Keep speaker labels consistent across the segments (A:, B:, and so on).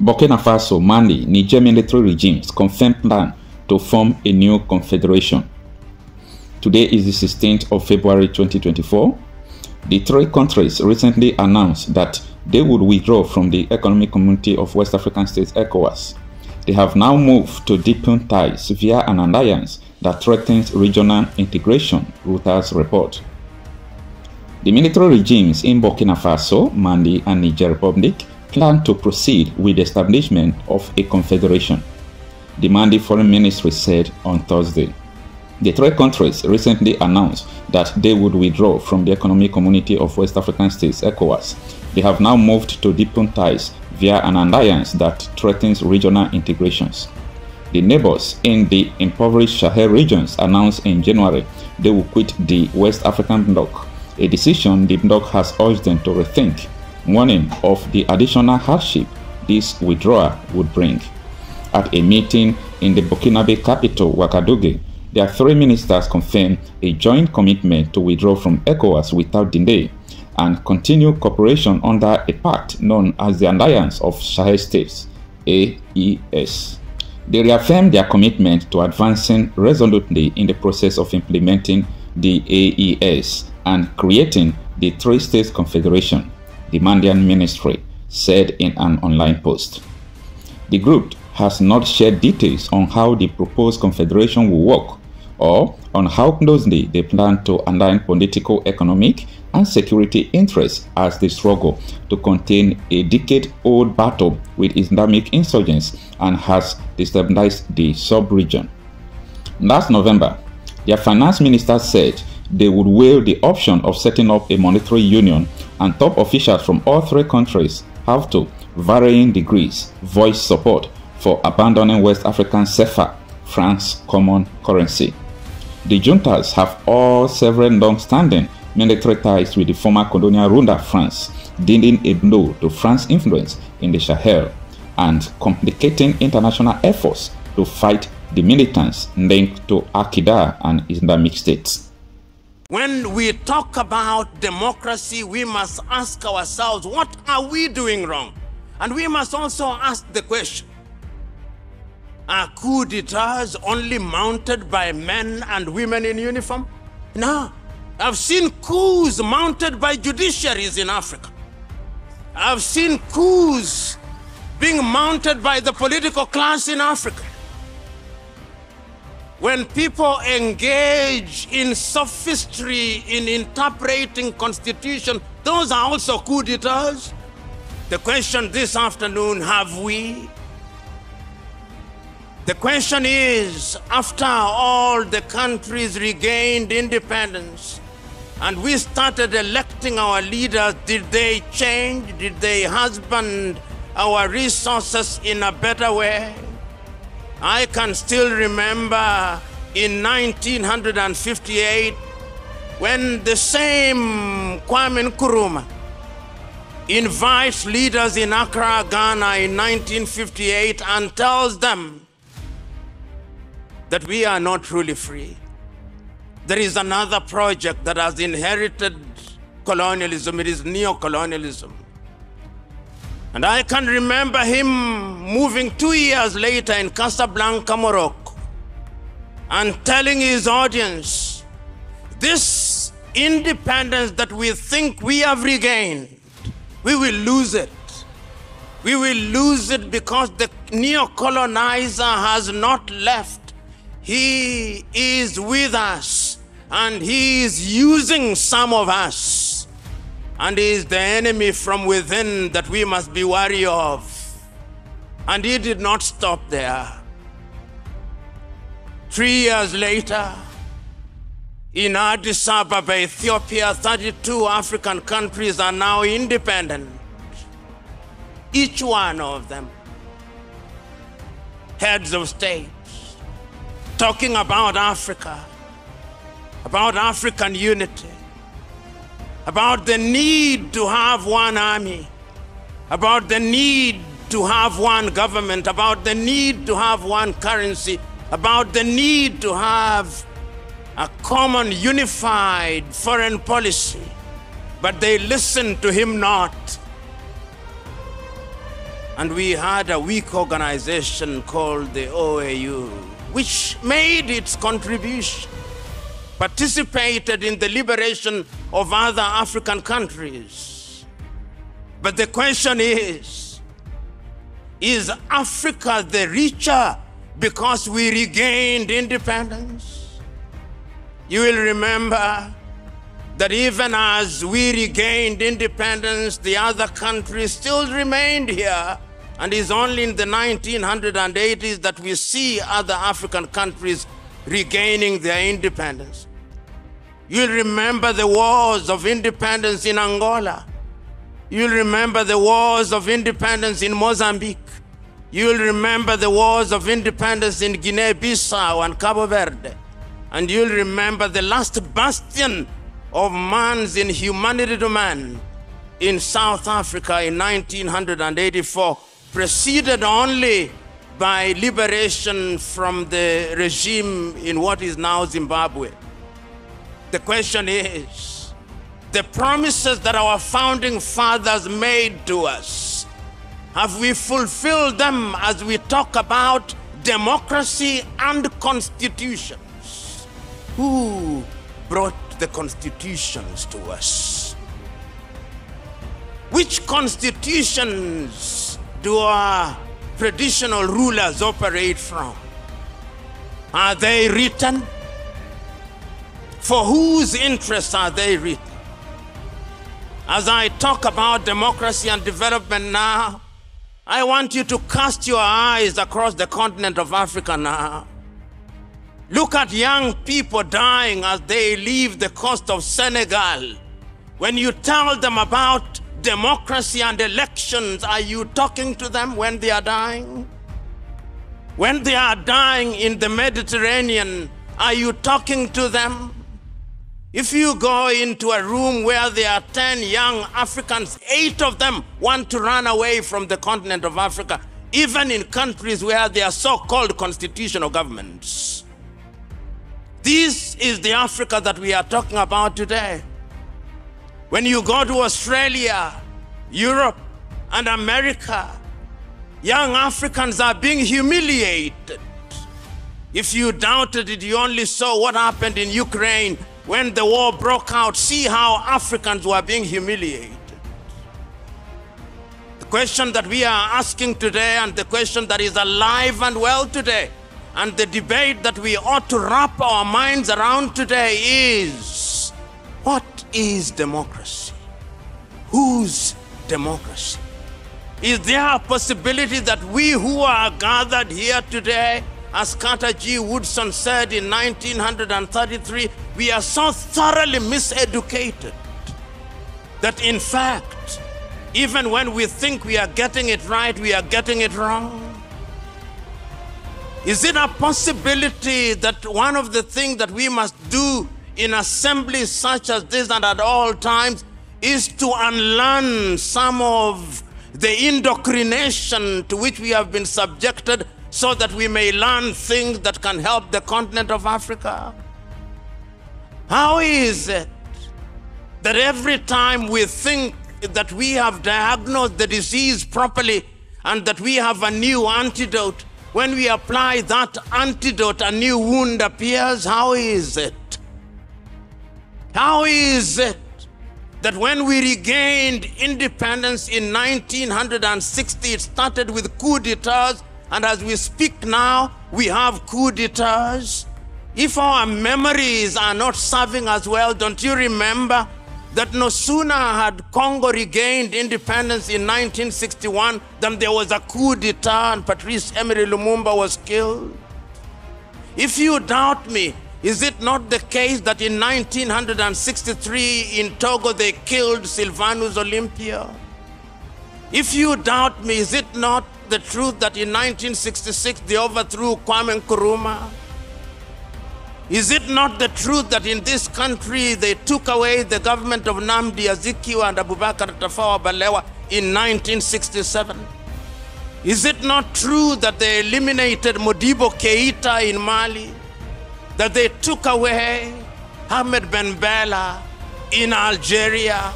A: Burkina Faso, Mali, Niger military regimes confirmed plan to form a new confederation. Today is the 16th of February 2024. The three countries recently announced that they would withdraw from the Economic Community of West African States (ECOWAS). They have now moved to deepen ties via an alliance that threatens regional integration, Reuters report. The military regimes in Burkina Faso, Mali, and Niger Republic plan to proceed with the establishment of a confederation, the Mali Foreign Ministry said on Thursday. The three countries recently announced that they would withdraw from the Economic Community of West African States (ECOWAS). They have now moved to deepen ties via an alliance that threatens regional integrations. The neighbors in the impoverished Sahel regions announced in January they will quit the West African bloc, a decision the bloc has urged them to rethink, warning of the additional hardship this withdrawal would bring. At a meeting in the Burkinabe capital, Ouagadougou, their three ministers confirmed a joint commitment to withdraw from ECOWAS without delay and continue cooperation under a pact known as the Alliance of Sahel States, AES. They reaffirmed their commitment to advancing resolutely in the process of implementing the AES and creating the three-state confederation, the Malian ministry said in an online post. The group has not shared details on how the proposed confederation will work or on how closely they plan to align political, economic, and security interests as they struggle to contain a decade-old battle with Islamic insurgents and has destabilized the sub-region. Last November, their finance minister said they would weigh the option of setting up a monetary union, and top officials from all three countries have to varying degrees voice support for abandoning West African CFA, France's common currency. The juntas have all several long-standing military ties with the former colonial ruler France, dealing a blow to France's influence in the Sahel and complicating international efforts to fight the militants linked to Al-Qaeda and Islamic State.
B: When we talk about democracy, we must ask ourselves, what are we doing wrong? And we must also ask the question, are coup d'etats only mounted by men and women in uniform? No. I've seen coups mounted by judiciaries in Africa. I've seen coups being mounted by the political class in Africa. When people engage in sophistry in interpreting constitution, those are also coup d'etats. The question this afternoon, have we? The question is, after all the countries regained independence and we started electing our leaders, did they change? Did they husband our resources in a better way? I can still remember in 1958 when the same Kwame Nkrumah invites leaders in Accra, Ghana in 1958 and tells them that we are not truly free. There is another project that has inherited colonialism. It is neo-colonialism. And I can remember him moving 2 years later in Casablanca, Morocco, and telling his audience, this independence that we think we have regained, we will lose it. We will lose it because the neo-colonizer has not left. He is with us, and he is using some of us, and he is the enemy from within that we must be wary of. And he did not stop there. 3 years later, in Addis Ababa, Ethiopia, 32 African countries are now independent. Each one of them, heads of state, talking about Africa, about African unity, about the need to have one army, about the need to have one government, about the need to have one currency, about the need to have a common unified foreign policy. But they listened to him not. And we had a weak organization called the OAU, which made its contribution, participated in the liberation of other African countries. But the question is Africa the richer because we regained independence? You will remember that even as we regained independence, the other countries still remained here. And it's only in the 1980s that we see other African countries regaining their independence. You'll remember the wars of independence in Angola. You'll remember the wars of independence in Mozambique. You'll remember the wars of independence in Guinea-Bissau and Cabo Verde. And you'll remember the last bastion of man's inhumanity to man in South Africa in 1984, preceded only by liberation from the regime in what is now Zimbabwe. The question is, the promises that our founding fathers made to us, have we fulfilled them as we talk about democracy and constitutions? Who brought the constitutions to us? Which constitutions do our traditional rulers operate from? Are they written? For whose interests are they written? As I talk about democracy and development now, I want you to cast your eyes across the continent of Africa now. Look at young people dying as they leave the coast of Senegal. When you tell them about democracy and elections, are you talking to them when they are dying? When they are dying in the Mediterranean, are you talking to them? If you go into a room where there are 10 young Africans, 8 of them want to run away from the continent of Africa, even in countries where there are so-called constitutional governments. This is the Africa that we are talking about today. When you go to Australia, Europe, and America, young Africans are being humiliated. If you doubted it, you only saw what happened in Ukraine when the war broke out. See how Africans were being humiliated. The question that we are asking today, and the question that is alive and well today, and the debate that we ought to wrap our minds around today is, what is democracy? Whose democracy? Is there a possibility that we who are gathered here today, as Carter G. Woodson said in 1933, we are so thoroughly miseducated that in fact, even when we think we are getting it right, we are getting it wrong? Is it a possibility that one of the things that we must do in assemblies such as this and at all times is to unlearn some of the indoctrination to which we have been subjected, so that we may learn things that can help the continent of Africa? How is it that every time we think that we have diagnosed the disease properly and that we have a new antidote, when we apply that antidote, a new wound appears? How is it? How is it that when we regained independence in 1960, it started with coup d'etats, and as we speak now, we have coup d'etats? If our memories are not serving us well, don't you remember that no sooner had Congo regained independence in 1961 than there was a coup d'etat and Patrice Emery Lumumba was killed? If you doubt me, is it not the case that in 1963 in Togo they killed Sylvanus Olympia? If you doubt me, is it not the truth that in 1966 they overthrew Kwame Nkrumah? Is it not the truth that in this country they took away the government of Nnamdi Azikiwe and Abubakar Tafawa Balewa in 1967? Is it not true that they eliminated Modibo Keita in Mali? That they took away Ahmed Ben Bella in Algeria?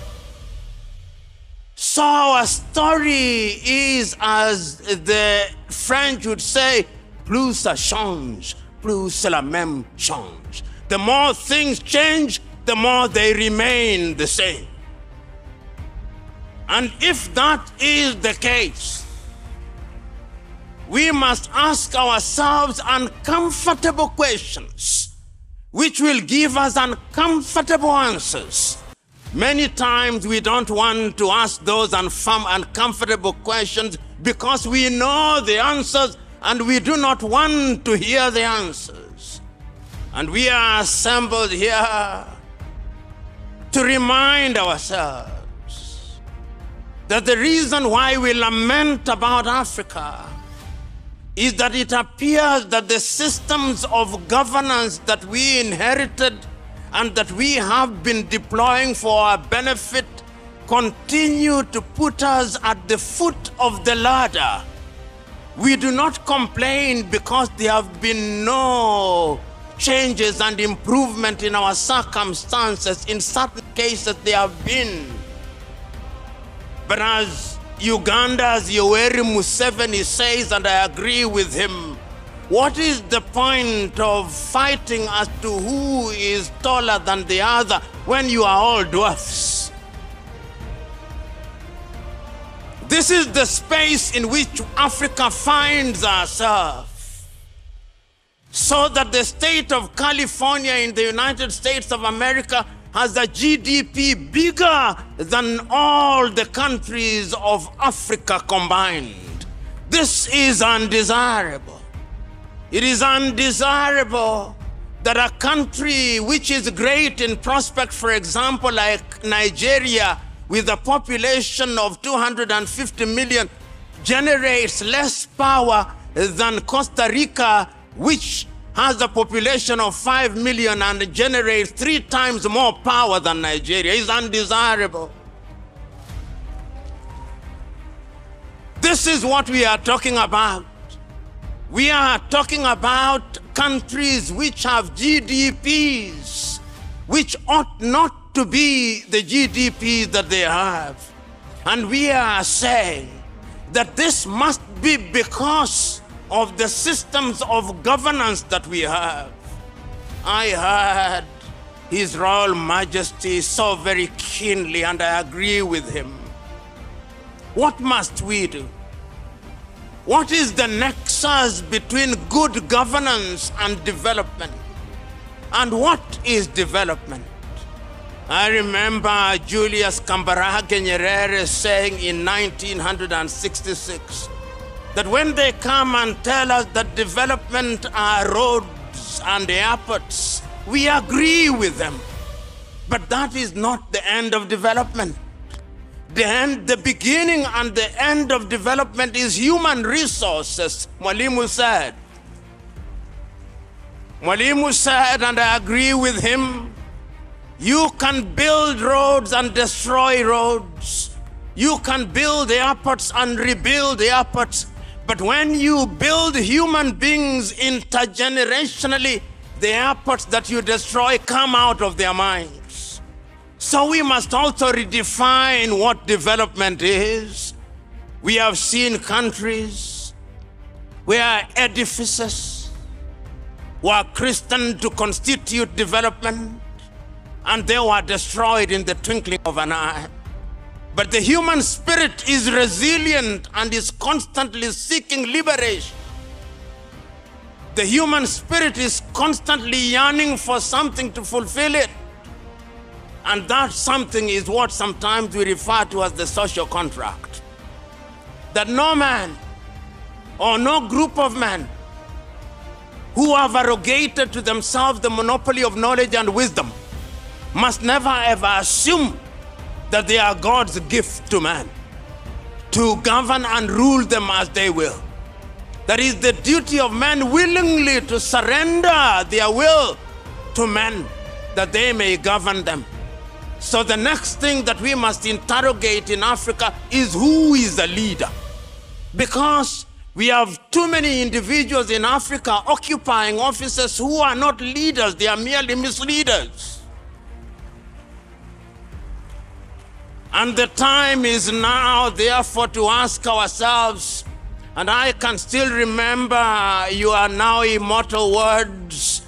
B: So our story is, as the French would say, plus ça change, plus cela même change. The more things change, the more they remain the same. And if that is the case, we must ask ourselves uncomfortable questions, which will give us uncomfortable answers. Many times we don't want to ask those uncomfortable questions because we know the answers and we do not want to hear the answers. And we are assembled here to remind ourselves that the reason why we lament about Africa is that it appears that the systems of governance that we inherited and that we have been deploying for our benefit continue to put us at the foot of the ladder. We do not complain because there have been no changes and improvement in our circumstances. In certain cases, there have been. But as Uganda's Yoweri Museveni says, and I agree with him, what is the point of fighting as to who is taller than the other when you are all dwarfs? This is the space in which Africa finds herself. So that the state of California in the United States of America has a GDP bigger than all the countries of Africa combined. This is undesirable. It is undesirable that a country which is great in prospect, for example, like Nigeria, with a population of 250 million, generates less power than Costa Rica, which has a population of 5 million and generates 3 times more power than Nigeria. It's undesirable. This is what we are talking about. We are talking about countries which have GDPs which ought not to be the GDPs that they have. And we are saying that this must be because of the systems of governance that we have. I heard His Royal Majesty so very keenly, and I agree with him. What must we do? What is the nexus between good governance and development? And what is development? I remember Julius Kambarage Nyerere saying in 1966 that when they come and tell us that development are roads and airports, we agree with them. But that is not the end of development. The beginning and the end of development is human resources, Mwalimu said. Mwalimu said, and I agree with him, you can build roads and destroy roads. You can build airports and rebuild airports. But when you build human beings intergenerationally, the airports that you destroy come out of their minds. So we must also redefine what development is. We have seen countries where edifices were christened to constitute development, and they were destroyed in the twinkling of an eye. But the human spirit is resilient and is constantly seeking liberation. The human spirit is constantly yearning for something to fulfill it. And that something is what sometimes we refer to as the social contract. That no man or no group of men who have arrogated to themselves the monopoly of knowledge and wisdom must never ever assume that they are God's gift to man, to govern and rule them as they will. That is the duty of men willingly to surrender their will to men that they may govern them. So the next thing that we must interrogate in Africa is who is a leader. Because we have too many individuals in Africa occupying offices who are not leaders, they are merely misleaders. And the time is now, therefore, to ask ourselves, and I can still remember your now immortal words,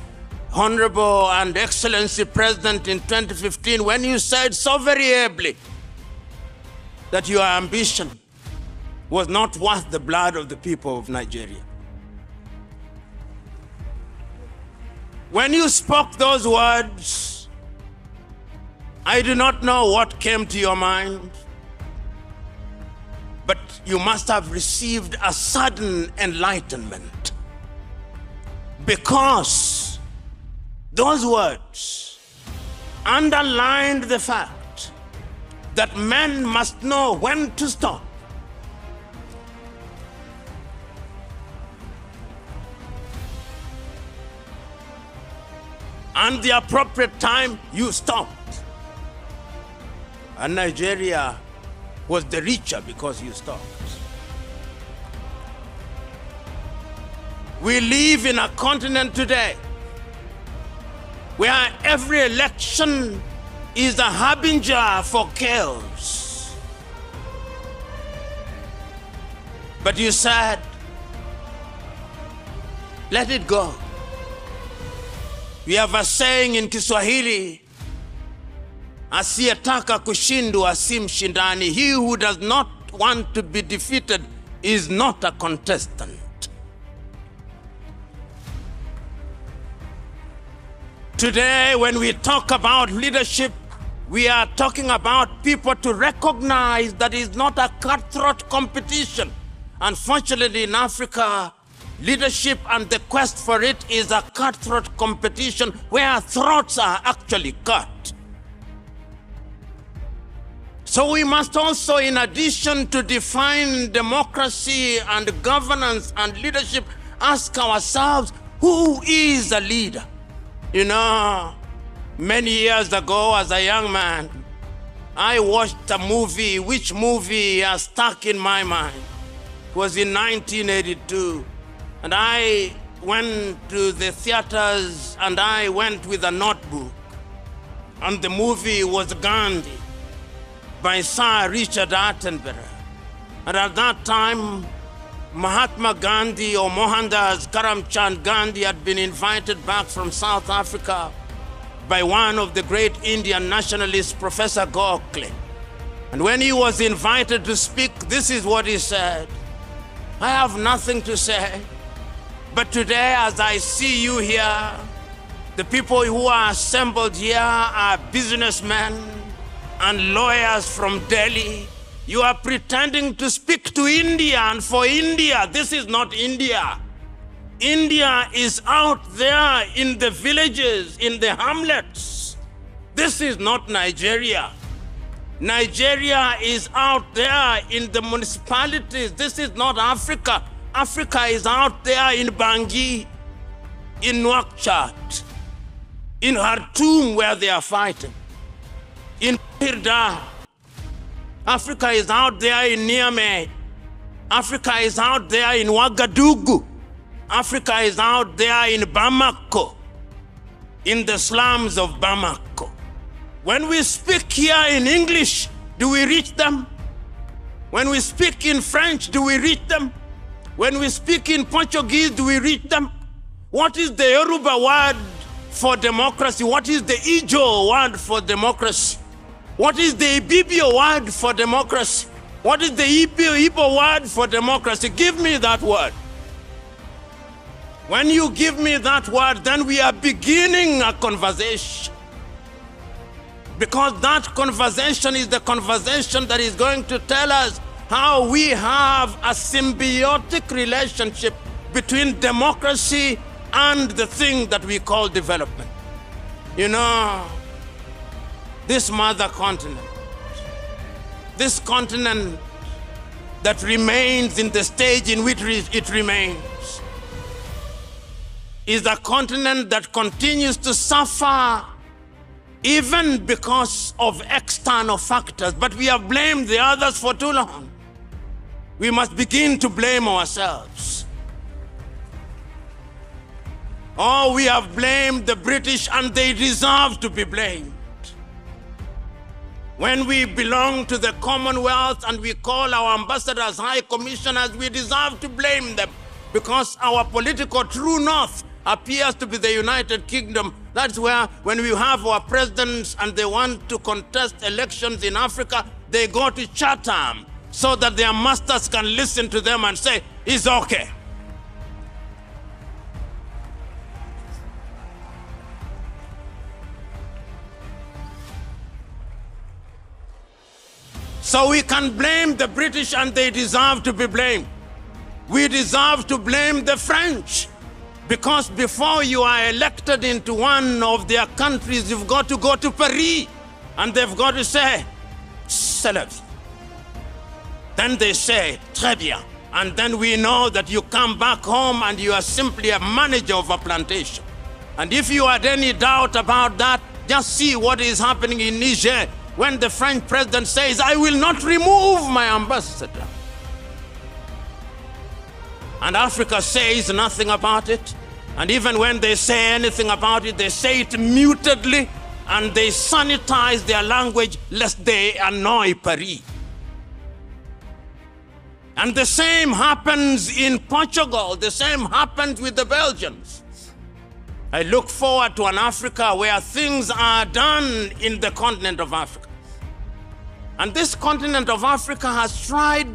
B: Honorable and Excellency President, in 2015, when you said so very ably that your ambition was not worth the blood of the people of Nigeria. When you spoke those words, I do not know what came to your mind, but you must have received a sudden enlightenment, because those words underlined the fact that men must know when to stop. And the appropriate time, you stopped. And Nigeria was the richer because you stopped. We live in a continent today where every election is a harbinger for chaos. But you said, let it go. We have a saying in Kiswahili, asiyetaka kushindwa si mshindani. He who does not want to be defeated is not a contestant. Today, when we talk about leadership, we are talking about people to recognize that it's not a cutthroat competition. Unfortunately, in Africa, leadership and the quest for it is a cutthroat competition where throats are actually cut. So we must also, in addition to define democracy and governance and leadership, ask ourselves, who is a leader? You know, many years ago as a young man, I watched a movie. Which movie has stuck in my mind? It was in 1982. And I went to the theaters and I went with a notebook. And the movie was Gandhi by Sir Richard Attenborough. And at that time, Mahatma Gandhi, or Mohandas Karamchand Gandhi, had been invited back from South Africa by one of the great Indian nationalists, Professor Gokhale. And when he was invited to speak, this is what he said: I have nothing to say, but today, as I see you here, the people who are assembled here are businessmen and lawyers from Delhi. You are pretending to speak to India and for India. This is not India. India is out there in the villages, in the hamlets. This is not Nigeria. Nigeria is out there in the municipalities. This is not Africa. Africa is out there in Bangui, in Nouakchott, in Khartoum where they are fighting, in Hirda. Africa is out there in Niamey. Africa is out there in Ouagadougou. Africa is out there in Bamako, in the slums of Bamako. When we speak here in English, do we reach them? When we speak in French, do we reach them? When we speak in Portuguese, do we reach them? What is the Yoruba word for democracy? What is the Ijo word for democracy? What is the Ibibio word for democracy? What is the Igbo word for democracy? Give me that word. When you give me that word, then we are beginning a conversation. Because that conversation is the conversation that is going to tell us how we have a symbiotic relationship between democracy and the thing that we call development. You know, this mother continent, this continent that remains in the stage in which it remains, is a continent that continues to suffer even because of external factors. But we have blamed the others for too long. We must begin to blame ourselves. Oh, we have blamed the British, and they deserve to be blamed. When we belong to the Commonwealth and we call our ambassadors high commissioners, we deserve to blame them because our political true north appears to be the United Kingdom. That's where, when we have our presidents and they want to contest elections in Africa, they go to Chatham so that their masters can listen to them and say, it's okay. So we can blame the British and they deserve to be blamed. We deserve to blame the French because before you are elected into one of their countries, you've got to go to Paris and they've got to say, c'est la vie. Then they say, très bien. And then we know that you come back home and you are simply a manager of a plantation. And if you had any doubt about that, just see what is happening in Niger when the French president says, I will not remove my ambassador. And Africa says nothing about it. And even when they say anything about it, they say it mutedly and they sanitize their language lest they annoy Paris. And the same happens in Portugal. The same happens with the Belgians. I look forward to an Africa where things are done in the continent of Africa. And this continent of Africa has tried,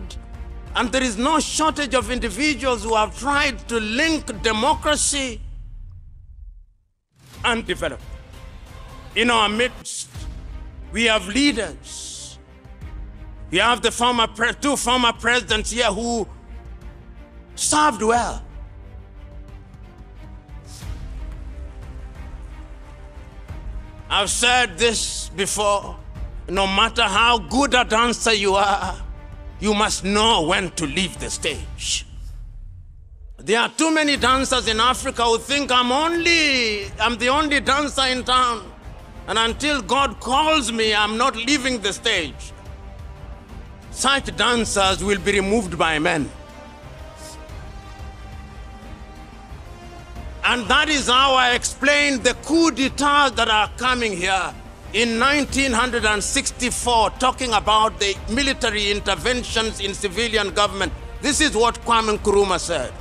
B: and there is no shortage of individuals who have tried to link democracy and development. In our midst, we have leaders. We have the two former presidents here who served well. I've said this before. No matter how good a dancer you are, you must know when to leave the stage. There are too many dancers in Africa who think I'm the only dancer in town. And until God calls me, I'm not leaving the stage. Such dancers will be removed by men. And that is how I explain the coup d'etats that are coming here. In 1964, talking about the military interventions in civilian government, this is what Kwame Nkrumah said.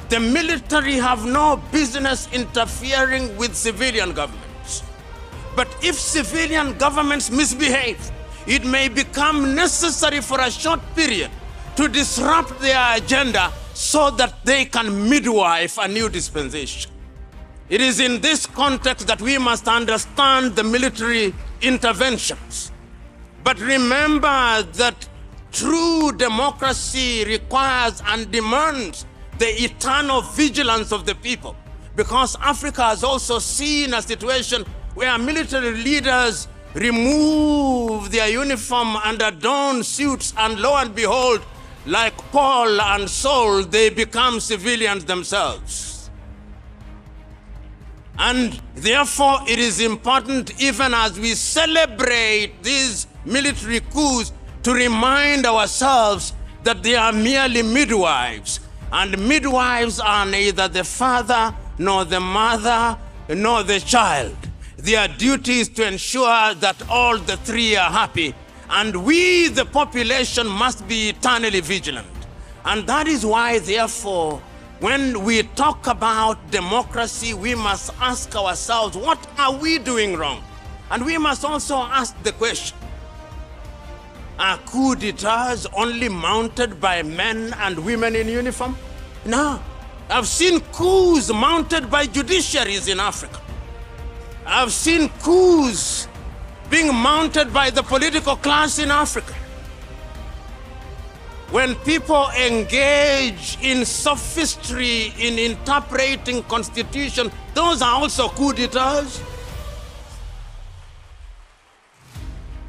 B: The military have no business interfering with civilian governments. But if civilian governments misbehave, it may become necessary for a short period to disrupt their agenda so that they can midwife a new dispensation. It is in this context that we must understand the military interventions. But remember that true democracy requires and demands the eternal vigilance of the people, because Africa has also seen a situation where military leaders remove their uniform and adorn suits, and lo and behold, like Paul and Saul, they become civilians themselves. And therefore, it is important, even as we celebrate these military coups, to remind ourselves that they are merely midwives. And midwives are neither the father, nor the mother, nor the child. Their duty is to ensure that all the three are happy. And we, the population, must be eternally vigilant. And that is why, therefore, when we talk about democracy, we must ask ourselves, what are we doing wrong? And we must also ask the question, are coup d'etats only mounted by men and women in uniform? No. I've seen coups mounted by judiciaries in Africa. I've seen coups being mounted by the political class in Africa. When people engage in sophistry in interpreting constitution, those are also coup d'etats.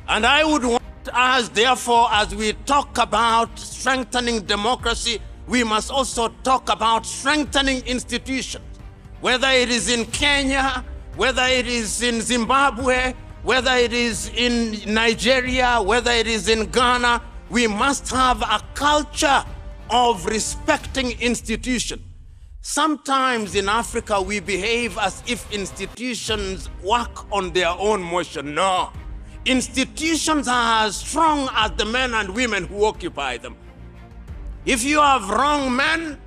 B: And I would want us, therefore, as we talk about strengthening democracy, we must also talk about strengthening institutions. Whether it is in Kenya, whether it is in Zimbabwe, whether it is in Nigeria, whether it is in Ghana, we must have a culture of respecting institutions. Sometimes in Africa, we behave as if institutions work on their own motion. No. institutions are as strong as the men and women who occupy them. If you have wrong men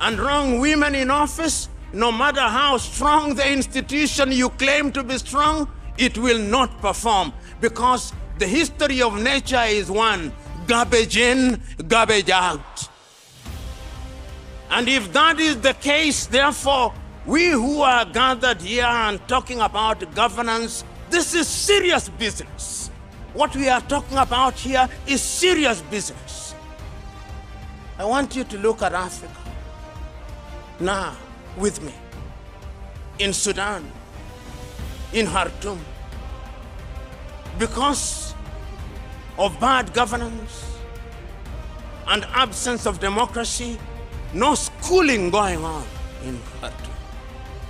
B: and wrong women in office, no matter how strong the institution you claim to be strong, it will not perform, because the history of nature is one: garbage in, garbage out. And if that is the case, therefore, we who are gathered here and talking about governance, this is serious business. What we are talking about here is serious business. I want you to look at Africa now with me. In Sudan, in Khartoum, because of bad governance and absence of democracy, no schooling going on in Khartoum.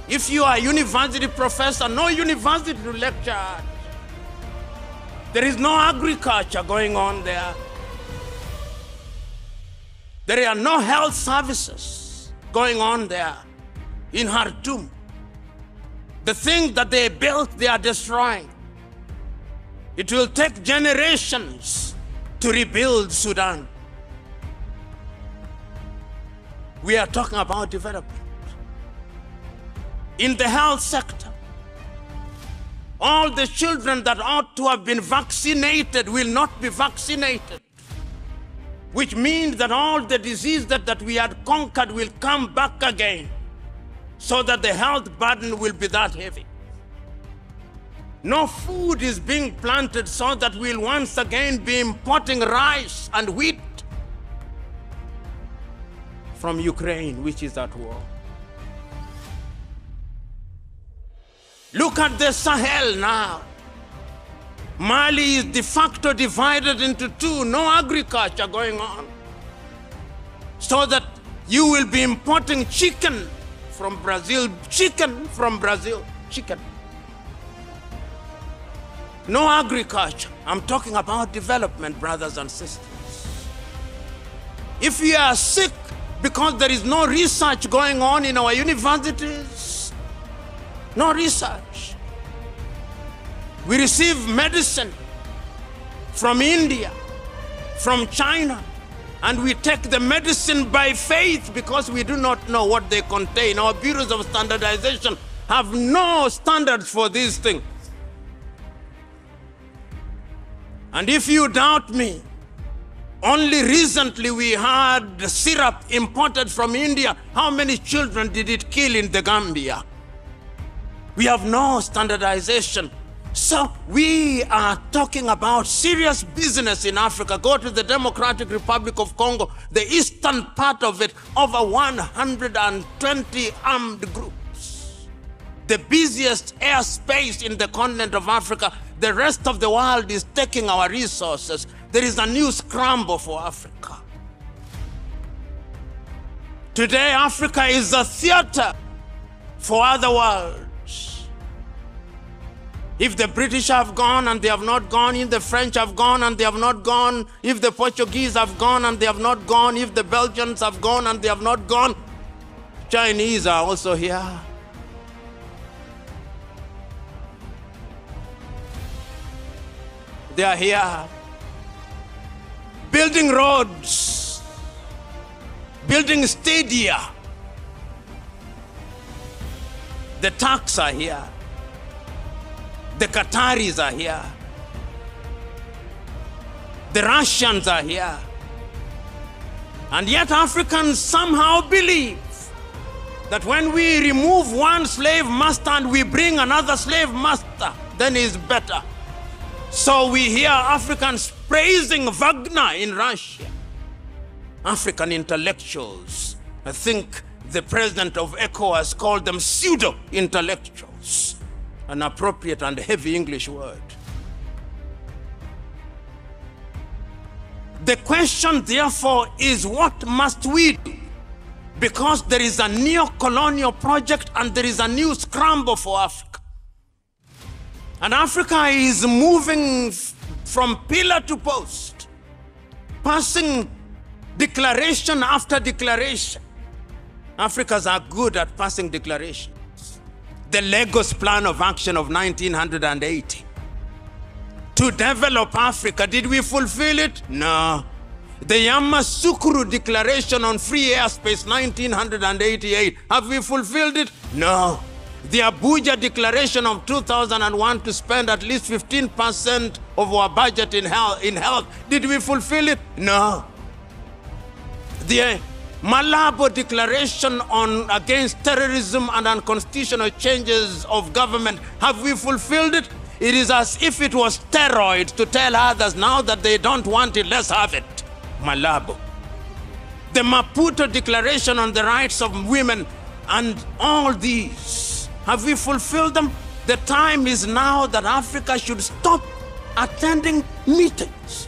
B: If you are a university professor, no university to lecture at. There is no agriculture going on there. There are no health services going on there in Khartoum. The things that they built, they are destroying. It will take generations to rebuild Sudan. We are talking about development. In the health sector, all the children that ought to have been vaccinated will not be vaccinated, which means that all the diseases that we had conquered will come back again, so that the health burden will be that heavy. No food is being planted, so that we'll once again be importing rice and wheat from Ukraine, which is at war. Look at the Sahel now. Mali is de facto divided into two, no agriculture going on. So that you will be importing chicken from Brazil, chicken. No agriculture. I'm talking about development, brothers and sisters. If we are sick because there is no research going on in our universities, no research. We receive medicine from India, from China, and we take the medicine by faith because we do not know what they contain. Our bureaus of standardization have no standards for these things. And if you doubt me, only recently we had the syrup imported from India. How many children did it kill in the Gambia? We have no standardization. So we are talking about serious business in Africa. Go to the Democratic Republic of Congo, the eastern part of it, over 120 armed groups. The busiest airspace in the continent of Africa. The rest of the world is taking our resources. There is a new scramble for Africa. Today, Africa is a theater for other worlds. If the British have gone and they have not gone, if the French have gone and they have not gone, if the Portuguese have gone and they have not gone, if the Belgians have gone and they have not gone, Chinese are also here. They are here. Building roads, building stadia. The Turks are here. The Qataris are here. The Russians are here. And yet Africans somehow believe that when we remove one slave master and we bring another slave master, then it's better. So we hear Africans praising Wagner in Russia. African intellectuals. I think the president of ECOWAS called them pseudo-intellectuals. An appropriate and heavy English word. The question, therefore, is what must we do? Because there is a neo-colonial project and there is a new scramble for Africa. And Africa is moving from pillar to post, passing declaration after declaration. Africans are good at passing declarations. The Lagos Plan of Action of 1980. to develop Africa. Did we fulfill it? No. The Yamoussoukro Declaration on Free Airspace, 1988, have we fulfilled it? No. The Abuja Declaration of 2001 to spend at least 15% of our budget in health, did we fulfill it? No. The Malabo Declaration against terrorism and unconstitutional changes of government, have we fulfilled it? It is as if it was steroids to tell others now that they don't want it, let's have it. Malabo. The Maputo Declaration on the rights of women, and all these, have we fulfilled them? The time is now that Africa should stop attending meetings.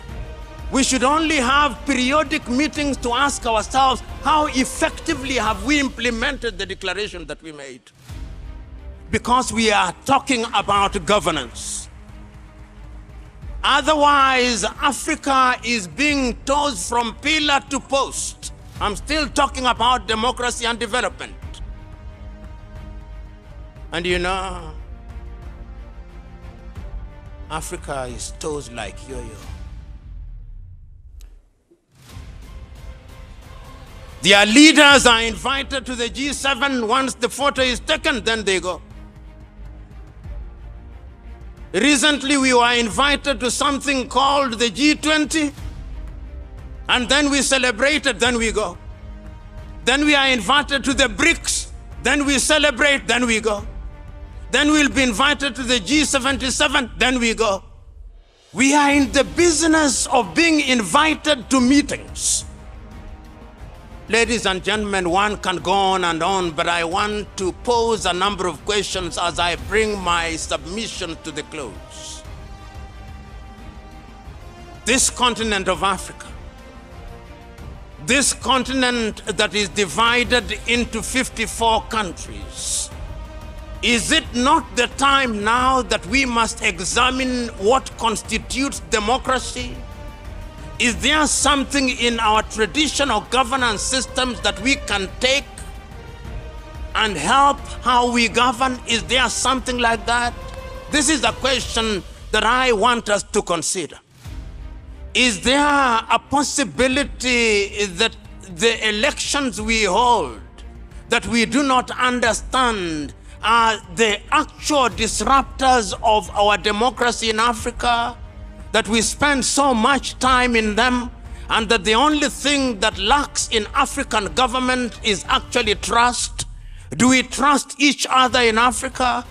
B: We should only have periodic meetings to ask ourselves, how effectively have we implemented the declaration that we made? Because we are talking about governance. Otherwise, Africa is being tossed from pillar to post. I'm still talking about democracy and development. And you know, Africa is tossed like yo-yo. Their leaders are invited to the G7. Once the photo is taken, then they go. Recently, we were invited to something called the G20, and then we celebrated, then we go. Then we are invited to the BRICS, then we celebrate, then we go. Then we'll be invited to the G77, then we go. We are in the business of being invited to meetings. Ladies and gentlemen, one can go on and on, but I want to pose a number of questions as I bring my submission to the close. This continent of Africa, this continent that is divided into 54 countries, is it not the time now that we must examine what constitutes democracy? Is there something in our traditional governance systems that we can take and help how we govern? Is there something like that? This is a question that I want us to consider. Is there a possibility that the elections we hold, that we do not understand, are the actual disruptors of our democracy in Africa? That we spend so much time in them, and that the only thing that lacks in African government is actually trust? Do we trust each other in Africa?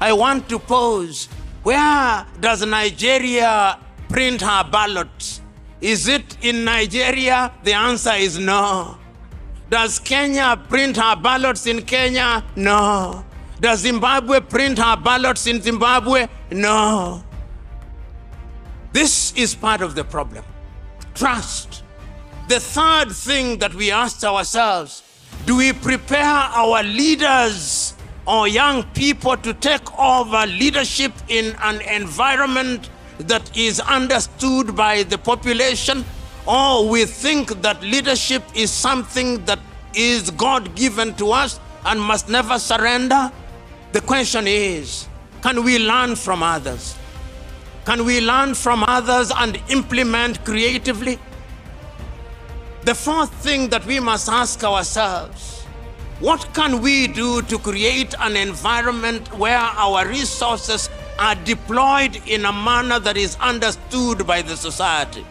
B: I want to pose, where does Nigeria print her ballots? Is it in Nigeria? The answer is no. Does Kenya print her ballots in Kenya? No. Does Zimbabwe print her ballots in Zimbabwe? No. This is part of the problem. Trust. The third thing that we ask ourselves, do we prepare our leaders or young people to take over leadership in an environment that is understood by the population? Or we think that leadership is something that is God-given to us and must never surrender? The question is, can we learn from others? Can we learn from others and implement creatively? The fourth thing that we must ask ourselves, what can we do to create an environment where our resources are deployed in a manner that is understood by the society?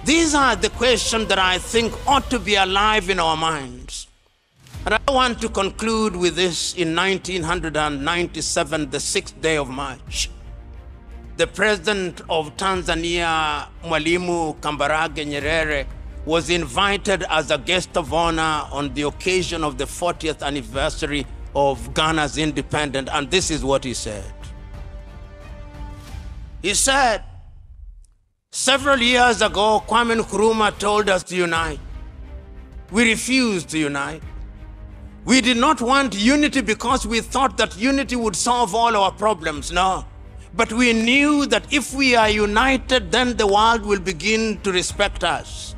B: These are the questions that I think ought to be alive in our minds. And I want to conclude with this. In 1997, the 6th day of March, the president of Tanzania, Mwalimu Kambarage Nyerere, was invited as a guest of honor on the occasion of the 40th anniversary of Ghana's independence, and this is what he said. He said, several years ago, Kwame Nkrumah told us to unite. We refused to unite. We did not want unity because we thought that unity would solve all our problems. No. But we knew that if we are united, then the world will begin to respect us.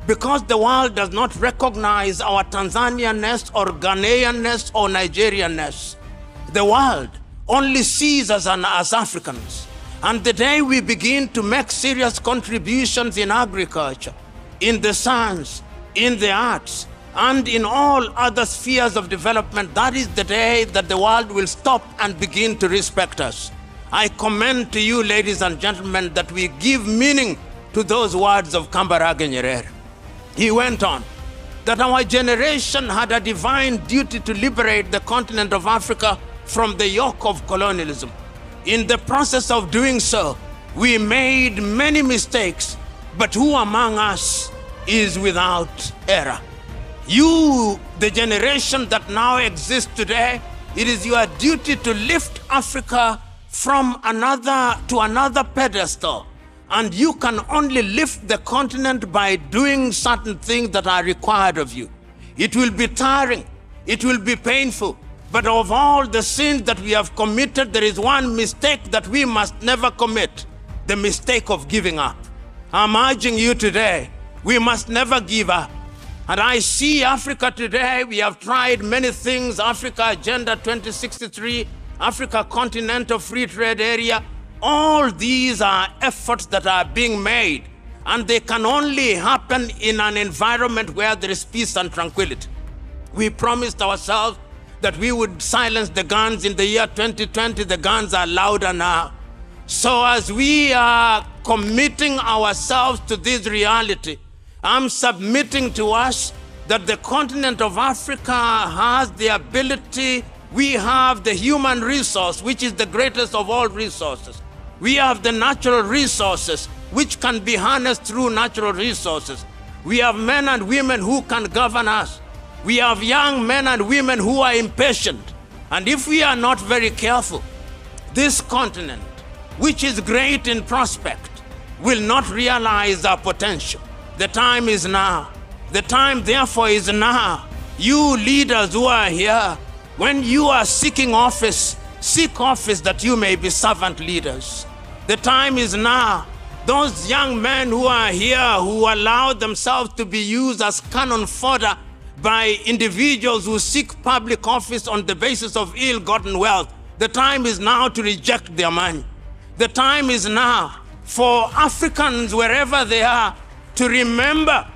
B: Because the world does not recognize our Tanzanianness or Ghanaianness or Nigerianness. The world only sees us as Africans. And the day we begin to make serious contributions in agriculture, in the science, in the arts, and in all other spheres of development, that is the day that the world will stop and begin to respect us. I commend to you, ladies and gentlemen, that we give meaning to those words of Kambarage Nyerere. He went on, that our generation had a divine duty to liberate the continent of Africa from the yoke of colonialism. In the process of doing so, we made many mistakes, but who among us is without error? You, the generation that now exists today, it is your duty to lift Africa from another pedestal. And you can only lift the continent by doing certain things that are required of you. It will be tiring, it will be painful, but of all the sins that we have committed, there is one mistake that we must never commit, the mistake of giving up. I'm urging you today, we must never give up. And I see Africa today, we have tried many things, Africa Agenda 2063, Africa Continental Free Trade Area. All these are efforts that are being made, and they can only happen in an environment where there is peace and tranquility. We promised ourselves that we would silence the guns in the year 2020. The guns are louder now. So as we are committing ourselves to this reality, I'm submitting to us that the continent of Africa has the ability. We have the human resource, which is the greatest of all resources. We have the natural resources, which can be harnessed through natural resources. We have men and women who can govern us. We have young men and women who are impatient. And if we are not very careful, this continent, which is great in prospect, will not realize our potential. The time is now. The time, therefore, is now. You leaders who are here, when you are seeking office, seek office that you may be servant leaders. The time is now. Those young men who are here, who allow themselves to be used as cannon fodder by individuals who seek public office on the basis of ill-gotten wealth, the time is now to reject their money. The time is now for Africans, wherever they are, to remember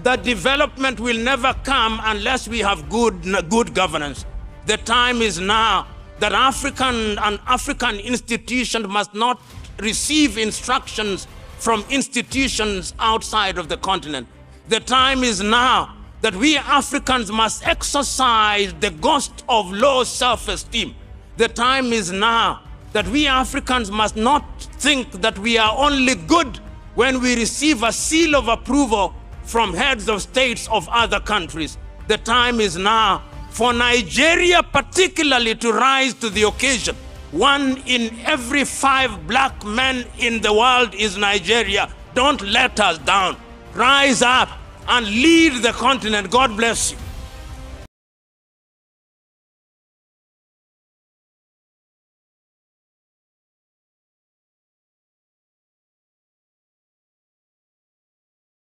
B: that development will never come unless we have good governance. The time is now that African institutions must not receive instructions from institutions outside of the continent. The time is now that we Africans must exercise the ghost of low self-esteem. The time is now that we Africans must not think that we are only good when we receive a seal of approval from heads of states of other countries. The time is now for Nigeria particularly to rise to the occasion. 1 in every 5 black men in the world is Nigeria. Don't let us down. Rise up and lead the continent. God bless you.